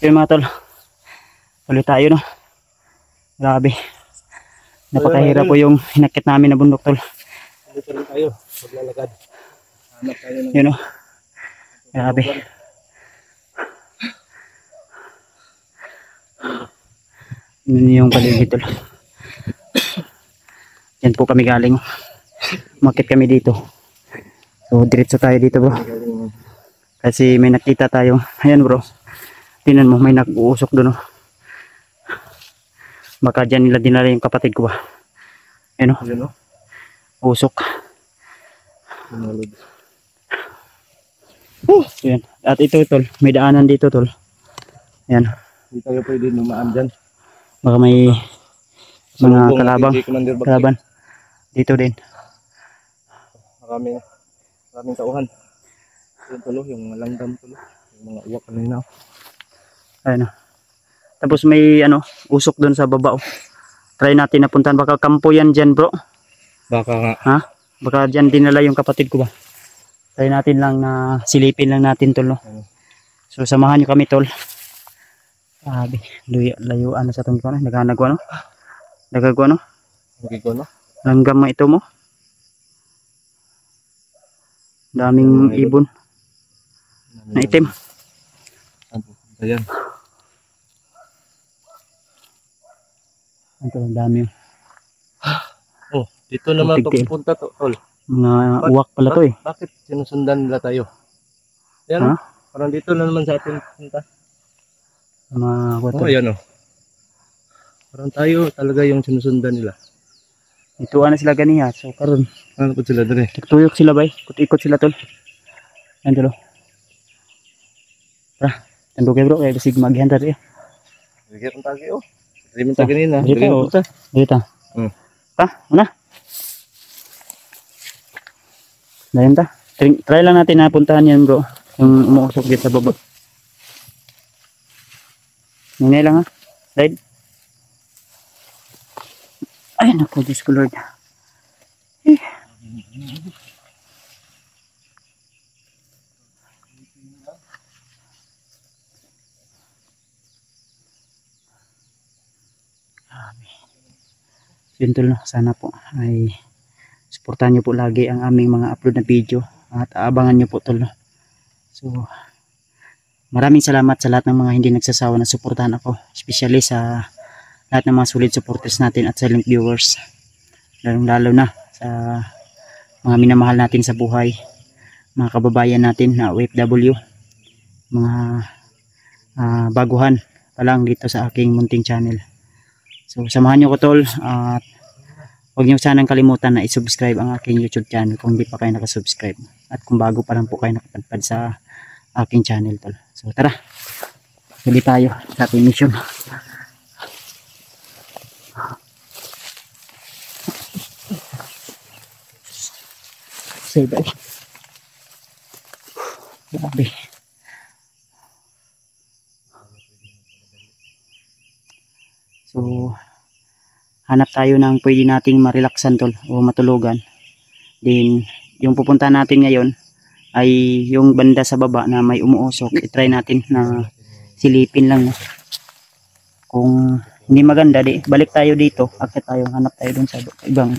Yun mga tol, ulit tayo no. Grabe, napakahirap po yung hinakit namin na bundok tol. Ulit rin tayo, maglalagad. Hanap tayo ng... Yun no, grabe. Yun yung paligid tol. Yan po kami galing. Umakit kami dito. So diretso tayo dito bro. Kasi may nakita tayo. Ayan bro. Tingnan mo, may nag-uusok doon. Oh. Baka dyan nila dinala yung kapatid ko ba. Ayan o. Usok. Ayan. At ito tol, may daanan dito tol. Ayan. Hindi tayo pwede numaan dyan. Baka may mga kalaban. Dito din. Maraming tauhan. Yung tulo, yung langgam tulo. Yung mga uwak kanina. Ayan. Tapos may usok doon sa baba. Oh. Try natin napuntahan. Baka kampo yan dyan bro. Baka nga. Ha? Baka dyan dinala yung kapatid ko ba. Try natin lang na silipin lang natin tol. No? So samahan nyo kami tol. Sabi, layuan na sa itong ko. Naghanagwa no? Nagagwa no? Nagagwa no? Langgam mo ito mo. Daming ibon. Na itim. Ayan. Ito ang dami. Oh, dito naman ito pupunta tol. Mga uwak pala to eh. Bakit sinusundan nila tayo? Ayan, parang dito na naman sa atin punta. Ayan o. Parang tayo talaga yung sinusundan nila. Ito na sila ganiha. So karon. Ano po sila dali? Tuyok sila bay. Ikot sila tol. Ayan tol. Tara. Tandog kayo bro. Kaya basig maghihan tayo. Sige rin tayo. Hindi mo tayo ganina. Dito. Ta, una. Dayan ta. Try lang natin na puntahan yan bro. Yung umuusok dito sa baba. Hinay lang ha. Slide. Ay naku, Diyos ko Lord. Yun tol, sana po ay suportahan nyo po lagi ang aming mga upload na video at aabangan nyo po tol. So maraming salamat sa lahat ng mga hindi nagsasawa na suportahan ako, especially sa lahat ng mga solid supporters natin at silent viewers, lalo na sa mga minamahal natin sa buhay, mga kababayan natin na OFW, mga baguhan pa lang dito sa aking munting channel. So samahan nyo ko tol at huwag nyo sanang kalimutan na i-subscribe ang aking YouTube channel kung hindi pa kayo nakasubscribe. At kung bago pa lang po kayo nakapadpad sa aking channel tol. So tara, huli tayo sa ating mission. Say bye. Grabe. So hanap tayo ng pwede nating marelaksan tol o matulugan. Then yung pupuntahan natin ngayon ay yung banda sa baba na may umuusok. I-try natin na silipin lang. Kung hindi maganda di balik tayo dito. Akit tayo, hanap tayo dun sa ibang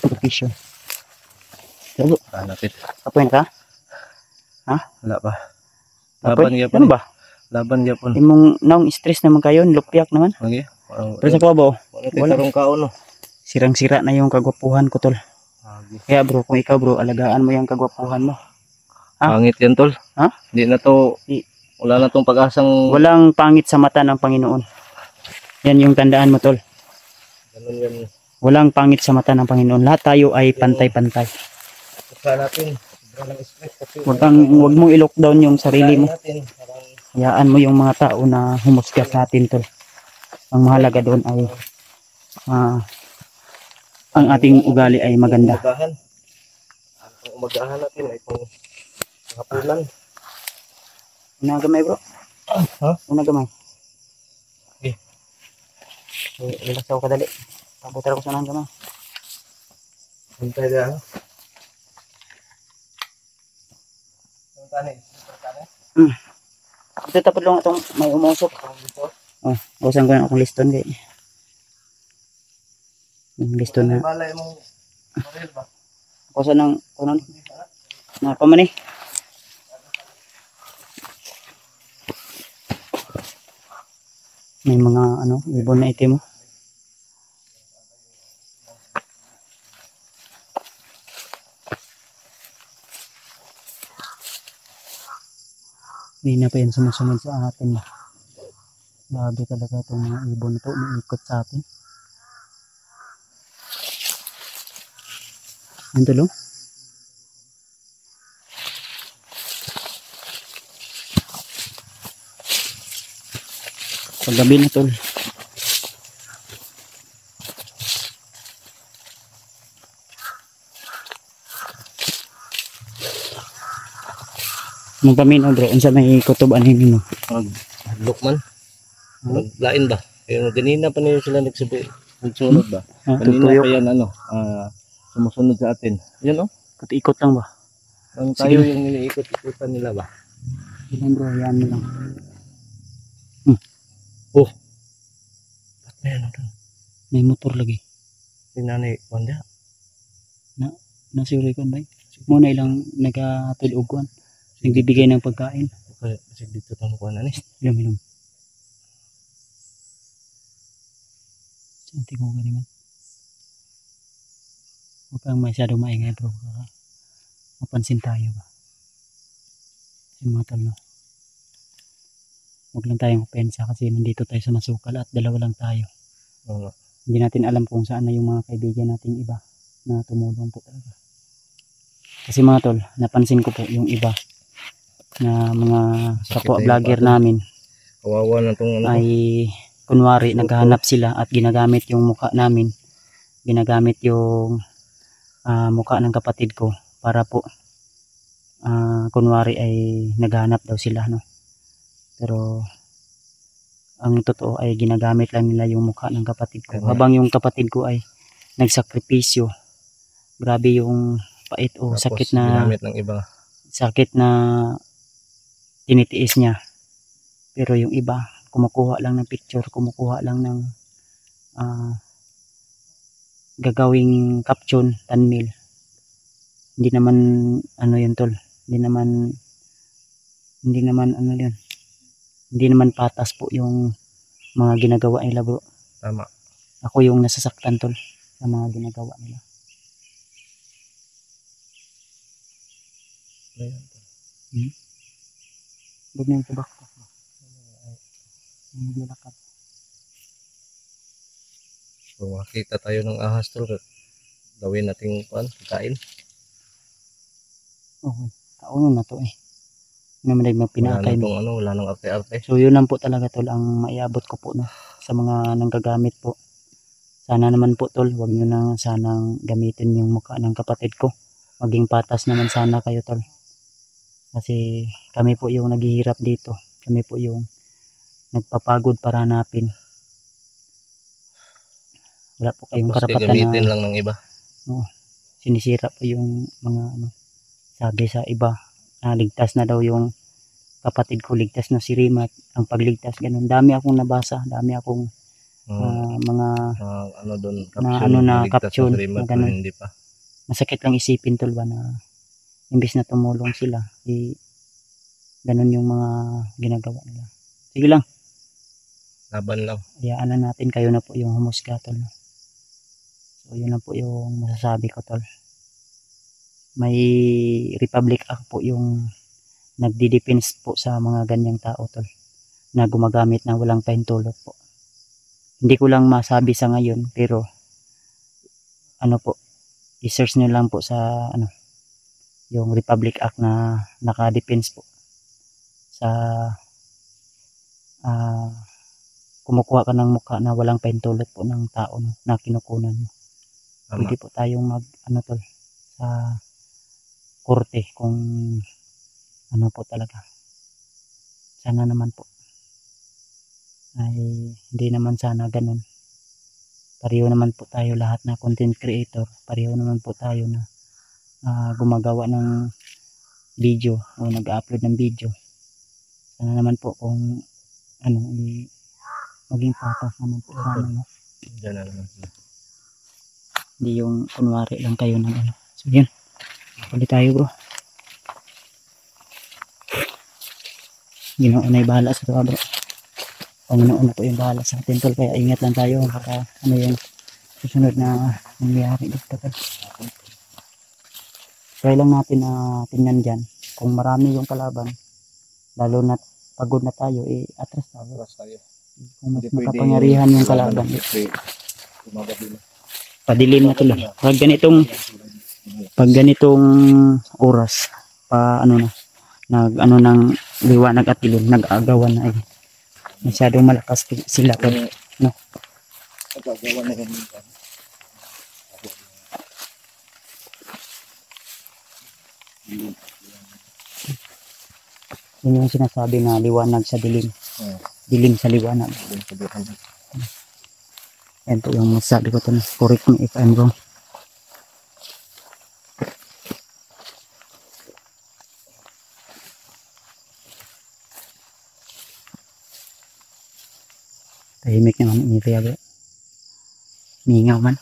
location. So, hanapit. Kapoy na ka? Ha? Wala pa. Laban gyapon. Ano ba? Laban gyapon. Imong naong stress naman kayo, lupyak naman. Okay. Pero sa kuwabaw, wala tarong kaon no. Sirang-sira na yung kagwapuhan ko tol. Kaya bro, kung ikaw bro, alagaan mo yung kagwapuhan mo. Ha? Pangit yan tol. Ha? Hindi na to, wala na tong pag-asang... Walang pangit sa mata ng Panginoon. Yan yung tandaan mo tol. Ganun yan. Walang pangit sa mata ng Panginoon. Lahat tayo ay pantay-pantay. Kaya natin, Huwag mong i-lockdown yung sarili mo. Hayaan mo yung mga tao na humusga sa atin tol. Ang mahalaga doon ay ang ating ugali ay maganda. Umagahan. Ang umagahan natin ay itong hapunan. Una gamay bro. Ha? Una gamay. Okay. Relax ako kadali. Pabutar ko sa nang gamay. Hintay na. Ang tani. Ito tapos lang itong may umusok. Oh, usan ko na akong liston kay. Yung liston na. Balay mong baril ba? Kusa ng kunon. Na pa man eh. May mga ano, ibon na itim. Hindi na pa yan sumusunod sa atin. Grabe talaga itong mga ibon na ito. Umiikot sa atin. Ang tulong. Paggabi na tol. Nung paminaw bro, unsa may kutuban ninyo? Hadlok man. Lain ba? Kaya ganina pa niyo sila nagsabi. Nagsunod ba? Kanina Tutuyok. pa yan sumusunod sa atin. Yan Ikot lang ba? Ang tayo yung iniikot-ikutan nila ba? Yan bro, yan mo lang. Oh. Ba't may ano doon? May motor lagi. Tinanay, wanda. Nasuri ko ba? Muna ilang nagatuloguan. Nagbibigay ng pagkain. Okay, kasi dito tayo kuha na ni. Inom. Santi ko ganun man. Huwag kang masyadong maingay bro. Mapansin tayo ba? Yung mga tol no. Huwag lang tayong opensa kasi nandito tayo sa masukal at dalawa lang tayo. Hindi natin alam kung saan na yung mga kaibigan nating iba na tumulong po talaga. Kasi mga tol, napansin ko po yung iba na mga kapwa vlogger namin Kawawa na itong ay kunwari naghahanap sila at ginagamit yung mukha namin, ginagamit yung mukha ng kapatid ko para po kunwari ay naghahanap daw sila no. Pero ang totoo ay ginagamit lang nila yung mukha ng kapatid ko habang yung kapatid ko ay nagsakripisyo. Grabe yung pait o sakit na ginamit ng iba. Sakit na tinitiis niya. Pero yung iba kumukuha lang ng picture, kumukuha lang ng gagawing caption, thumbnail. Hindi naman ano yun tol, hindi naman ano yun, hindi naman patas po yung mga ginagawa nila bro. Tama. Ako yung nasasaktan tol sa mga ginagawa nila. Huwag na yung tabak ko. Naglalakad. So makita tayo ng ahas tol. Gawin nating kain. Okay, kauno na to eh. Naman pinakay mo. Wala nang arte-arte. So yun lang po talaga tol ang maiabot ko po no, sa mga nanggagamit po. Sana naman po tol, wag nyo na sanang gamitin yung mukha ng kapatid ko. Maging patas naman sana kayo tol. Kasi kami po yung naghihirap dito. Kami po yung nagpapagod para hanapin. Wala po kayong karapatan gamitin na lang ng iba. Sinisira po yung mga sabi sa iba. Ligtas na daw yung kapatid ko, ligtas na si Rimat. Ang pagligtas ganun. Dami akong nabasa, dami akong mga doon caption na ganun. Hindi pa. Masakit lang isipin tol ba na imbis na tumulong sila, ganun yung mga ginagawa nila. Sige lang. Laban lang. Hayaan na natin, kayo na po yung humusga tol. So yun na po yung masasabi ko tol. May Republic Act po yung nagdi-defense po sa mga ganyang tao tol na gumagamit ng walang pahintulot po. Hindi ko lang masabi sa ngayon pero ano po, i-search nyo lang po sa yung Republic Act na naka-defense po sa kumukuha ka ng mukha na walang pahintulot po ng tao na kinukunan mo. pwede po tayong mag ano tol sa korte kung ano po talaga. Sana naman po ay hindi naman sana ganun. Pareho naman po tayo lahat na content creator. Pareho naman po tayo na gumagawa ng video o nag-upload ng video. Sana naman po kung ano maging patas naman po sana, no? Diyan na naman sila. Hindi yung kunwari lang kayo ng ano. So yun, ulit tayo bro. Ginoon ay bahala sa ito bro. Panginoon na po yung bahala sa atin tol. Kaya ingat lang tayo baka ano yung susunod na nangyayari dito tol. Try lang natin na tingnan dyan. Kung marami yung kalaban, lalo na pagod na tayo, atras tayo. Kung mas makapangyarihan yung kalaban, padilim na tuloy. Pag ganitong oras, pa ano na, ano ng liwanag at dilim, nag-aagawan na masyadong malakas sila tol. No? Nag-aagawan na yan. Yun yung sinasabi na liwanag sa dilim. Dilim sa liwanag. Yan po yung masabi ko ito. Correct me if I'm wrong. Tahimik naman ang area bro. Mingaw man.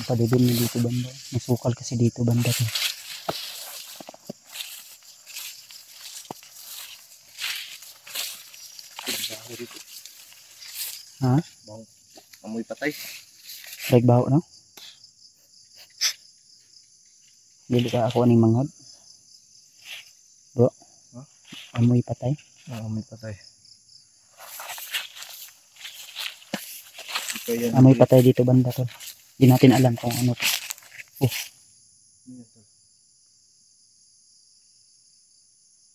Padidim na dito banda. Masukal kasi dito banda to. Ha? Amoy patay. Like baho no? Dili ka ako aning manghod. Bro. Huh? Amoy patay. Amoy patay. Amoy patay dito banda to. Hindi natin alam kung ano to.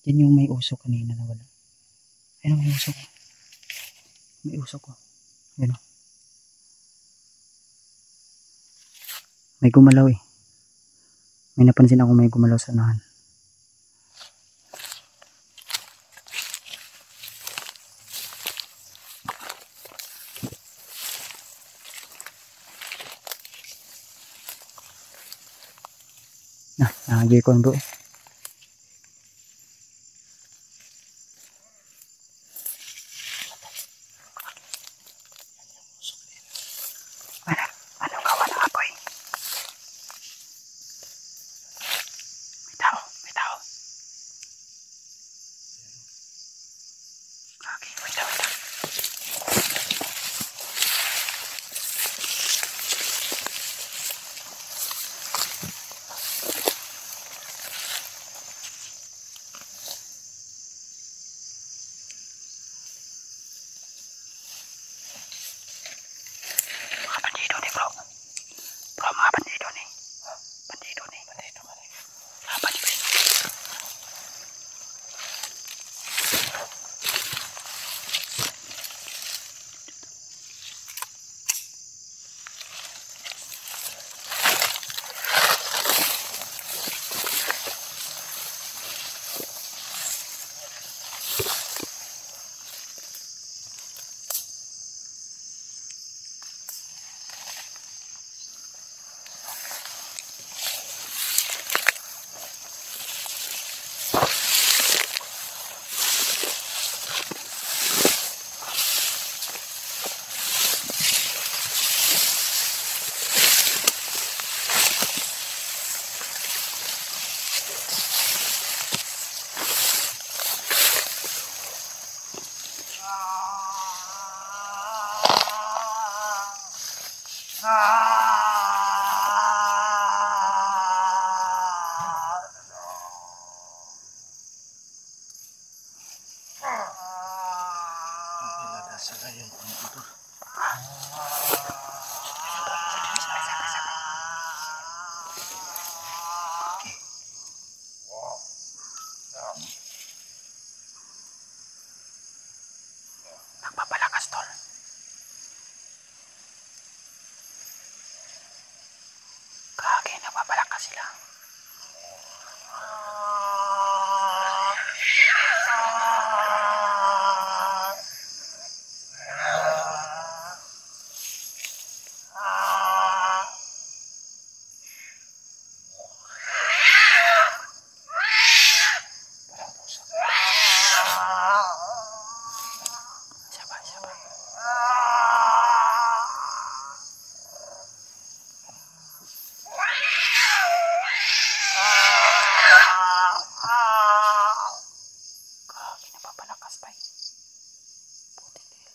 Yan yung may usok kanina na wala. Ayun may usok. May usok ko. Ayun. May gumalaw eh. May napansin ako may gumalaw sa unahan. Nahagi ko bro. Ano kawan ng apoy? May tao, may tao. Okay, wait lang. Mga bandido ni bro. Bro, mga bandido ni. Bandido ni. Bandido ka ni. Mga bandido ni. Saka yun. Nagpapalakas, tol. Kage, nagpapalakas sila. Siapa? Kage, nagpapalakas pa. Putik nila.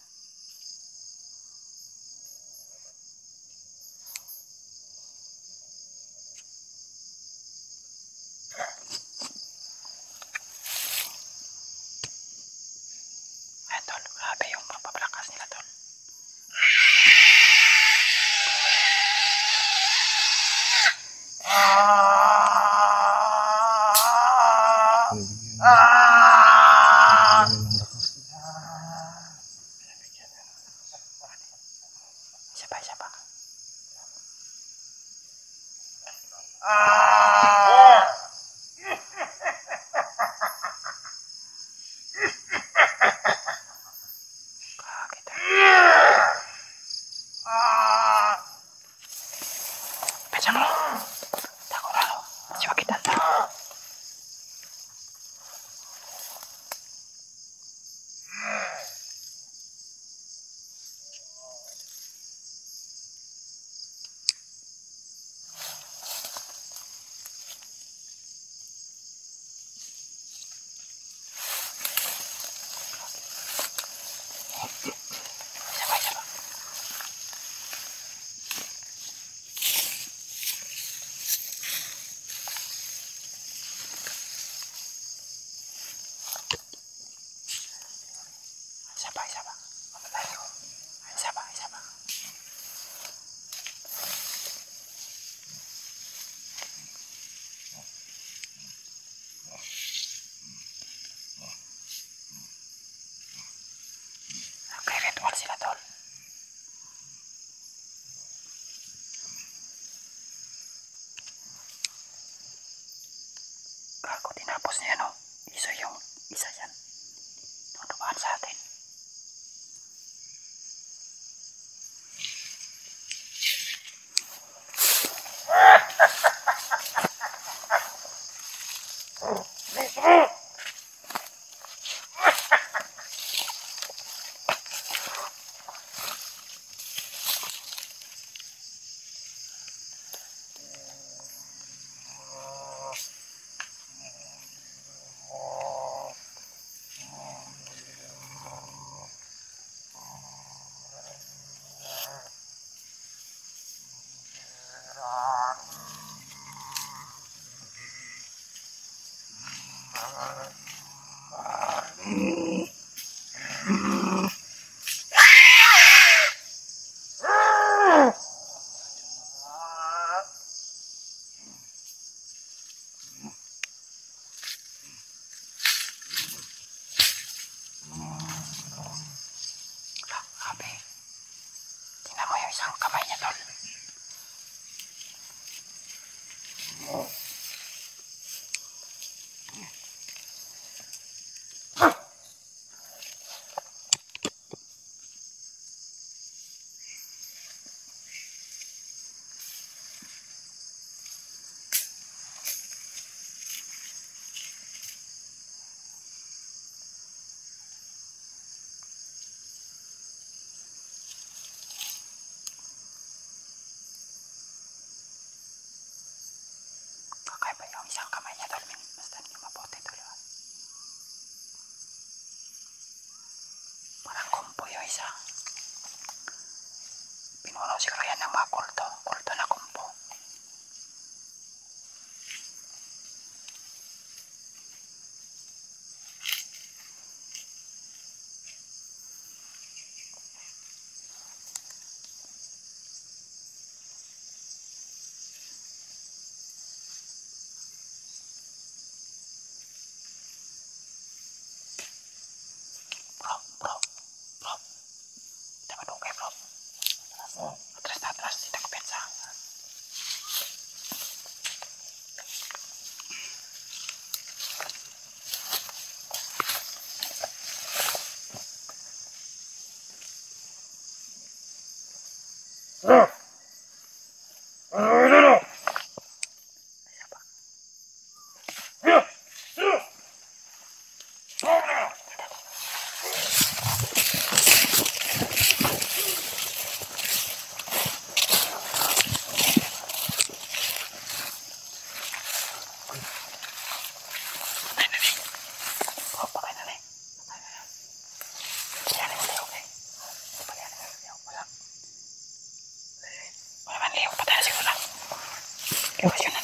Ayan, tol. Grabe yung pagpapalakas nila, tol. Siapa? Kage, tol. Pencang lo. Takut lo. Coba kita tahu. Siapa? Siapa? Apa tayo? Siapa? Nagre-ritual sila, tol. Gago, tinapos niya, no? Isa yan. Tutumaan sa atin. Grabe. Tingnan mo yung isang kamay niya, tol. Kakaiba yung isang kamay niya, tol. Basta niyo mabuti, tol. Parang kumpo yung isa. Pinuno siguro yan ng mga kulto na kumpo. Atras na atras. Dito ko pensa. Wala man liw, patay na siguro. Kaya